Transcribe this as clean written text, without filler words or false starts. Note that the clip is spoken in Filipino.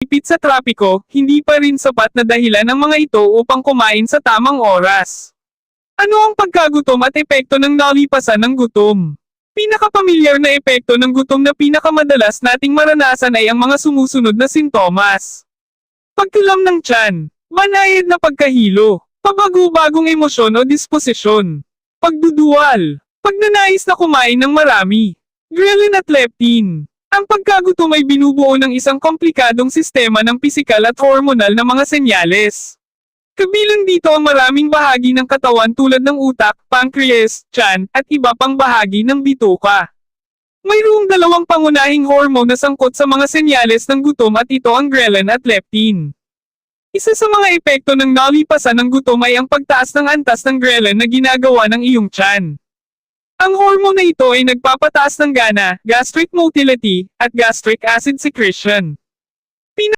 pagpipigpit sa trapiko, hindi pa rin sapat na dahilan ang mga ito upang kumain sa tamang oras. Ano ang pagkagutom at epekto ng nalipasan ng gutom? Pinakapamilyar na epekto ng gutom na pinakamadalas nating maranasan ay ang mga sumusunod na sintomas. Pagkulam ng tiyan, banayad na pagkahilo, pabago-bagong emosyon o disposisyon, pagduduwal, pagnanais na kumain ng marami, ghrelin at leptin. Ang pagkagutom ay binubuo ng isang komplikadong sistema ng pisikal at hormonal na mga senyales. Kabilang dito ang maraming bahagi ng katawan tulad ng utak, pancreas, tiyan, at iba pang bahagi ng bituka. Mayroong dalawang pangunahing hormone na sangkot sa mga senyales ng gutom at ito ang ghrelin at leptin. Isa sa mga epekto ng nalipasan ng gutom ay ang pagtaas ng antas ng ghrelin na ginagawa ng iyong tiyan. Ang hormone na ito ay nagpapataas ng gana, gastric motility, at gastric acid secretion.